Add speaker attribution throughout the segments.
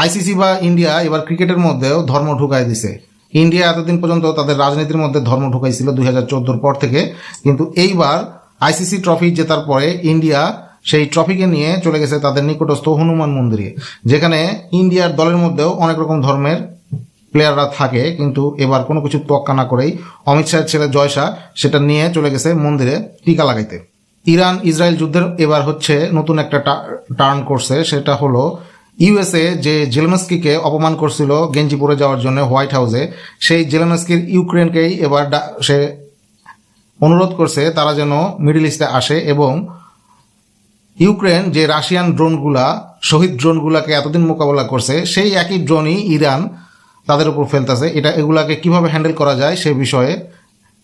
Speaker 1: ICC বা India এবার ক্রিকেটের মধ্যেও ধর্ম ঢুকাই দিছে। ইন্ডিয়া এতদিন পর্যন্ত তাদের রাজনীতির মধ্যে ধর্ম ঢুকাইছিল 2014 পর থেকে, কিন্তু এইবার আইসিসি ট্রফি জেতার পরে ইন্ডিয়া সেই ট্রফিকে নিয়ে চলে গেছে তাদের নিকটস্থ হনুমান মন্দিরে, যেখানে ইন্ডিয়ার দলের মধ্যেও অনেক রকম ধর্মের প্লেয়াররা থাকে, কিন্তু এবার কোনো কিছু তোয়াক্কা না করেই অমিত শাহের ছেলে জয় শাহ সেটা নিয়ে চলে গেছে মন্দিরে টিকা লাগাইতে। ইরান ইসরায়েল যুদ্ধের এবার হচ্ছে নতুন একটা টার্ন করছে, সেটা হলো ইউএসএ যে জেলেনস্কিকে অপমান করছিল গেঞ্জি পরে যাওয়ার জন্য হোয়াইট হাউসে, সেই জেলেনস্কির ইউক্রেনকেই এবার সে অনুরোধ করছে তারা যেন মিডল ইস্টে আসে, এবং ইউক্রেন যে রাশিয়ান ড্রোনগুলা শহীদ ড্রোনগুলাকে এতদিন মোকাবেলা করছে সেই একই ড্রোনই ইরান তাদের উপর ফেলতেছে। এগুলাকে কিভাবে হ্যান্ডেল করা যায় সে বিষয়ে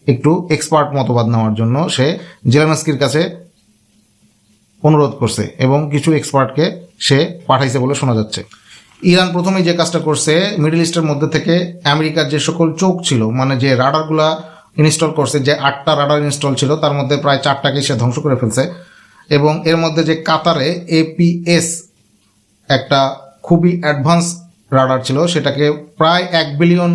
Speaker 1: একটু এক্সপার্ট মতবাদ নেওয়ার জন্য সে জেলেনস্কির কাছে অনুরোধ করছে এবং কিছু এক্সপার্টকে সে পাঠাইছে বলে শোনা যাচ্ছে। ইরান প্রথমেই যে কাজটা করছে, মিডল ইস্টের মধ্যে থেকে আমেরিকার যে সকল চোখ ছিল, মানে যে রাডারগুলা ইনস্টল করছে, যে 8টা রাডার ইনস্টল ছিল তার মধ্যে প্রায় 4টাকে সে ধ্বংস করে ফেলছে, এবং এর মধ্যে যে কাতারে এপিএস একটা খুবই অ্যাডভান্স রাডার ছিল, সেটাকে প্রায় $1 বিলিয়ন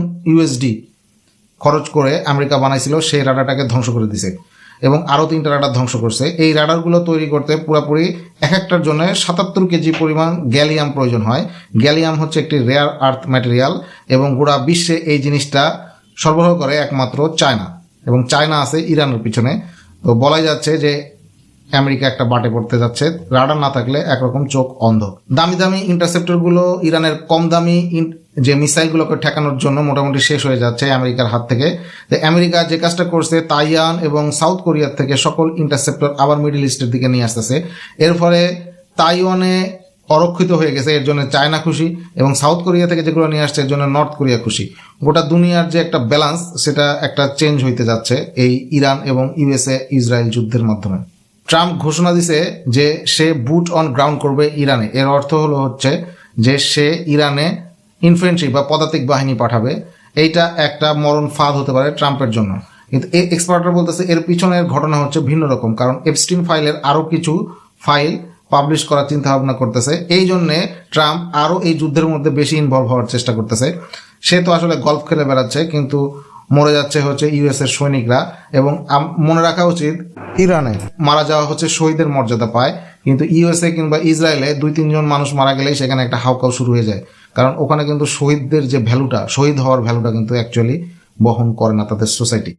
Speaker 1: খরচ করে আমেরিকা বানাইছিল, সেই রাডারটাকে ধ্বংস করে দিছে এবং আরও 3টা রাডার ধ্বংস করছে। এই রাডারগুলো তৈরি করতে পুরোপুরি এক একটার জন্য 77 কেজি পরিমাণ গ্যালিয়াম প্রয়োজন হয়। গ্যালিয়াম হচ্ছে একটি রেয়ার আর্থ ম্যাটেরিয়াল এবং গোটা বিশ্বে এই জিনিসটা সরবরাহ করে একমাত্র চায়না, এবং চায়না আছে ইরানের পিছনে। তো বলাই যাচ্ছে যে আমেরিকা একটা বাটে পড়তে যাচ্ছে, রাডার না থাকলে একরকম চোখ অন্ধ। দামি দামি ইন্টারসেপ্টরগুলো ইরানের কম দামি যে মিসাইলগুলোকে ঠেকানোর জন্য মোটামুটি শেষ হয়ে যাচ্ছে আমেরিকার হাত থেকে। তো আমেরিকা যে কাজটা করছে, তাইওয়ান এবং সাউথ কোরিয়ার থেকে সকল ইন্টারসেপ্টর আবার মিডল ইস্টের দিকে নিয়ে আসতেছে। এর ফলে তাইওয়ানে অরক্ষিত হয়ে গেছে, এর জন্য চায়না খুশি, এবং সাউথ কোরিয়া থেকে যেগুলো নিয়ে আসছে এর জন্য নর্থ কোরিয়া খুশি। গোটা দুনিয়ার যে একটা ব্যালেন্স সেটা একটা চেঞ্জ হইতে যাচ্ছে এই ইরান এবং ইউএসএ ইসরায়েল যুদ্ধের মাধ্যমে। ট্রাম্প ঘোষণা দিছে যে সে বুট অন গ্রাউন্ড করবে ইরানে। এর অর্থ হচ্ছে যে সে ইরানে ইনফ্যান্ট্রি বা পদাতিক বাহিনী পাঠাবে। এইটা একটা মরণ ফাঁদ হতে পারে ট্রাম্পের জন্য, কিন্তু এই এক্সপার্টরা বলতেছে এর পিছনের ঘটনা হচ্ছে ভিন্ন রকম, কারণ এপস্টিন ফাইলের আরও কিছু ফাইল পাবলিশ করার চিন্তা ভাবনা করতেছে। এই জন্যে ট্রাম্প আরও এই যুদ্ধের মধ্যে বেশি ইনভলভ হওয়ার চেষ্টা করতেছে। সে তো আসলে গল্ফ খেলে বেড়াচ্ছে, কিন্তু মরে যাচ্ছে হচ্ছে ইউএস এর সৈনিকরা। এবং মনে রাখা উচিত ইরানে মারা যাওয়া হচ্ছে শহীদের মর্যাদা পায়, কিন্তু ইউএসএ কিংবা ইসরায়েলে 2-3 জন মানুষ মারা গেলেই সেখানে একটা হাউকাউ শুরু হয়ে যায়, কারণ ওখানে কিন্তু শহীদদের যে ভ্যালুটা, শহীদ হওয়ার ভ্যালুটা কিন্তু অ্যাকচুয়ালি বহন করে না তাদের সোসাইটি।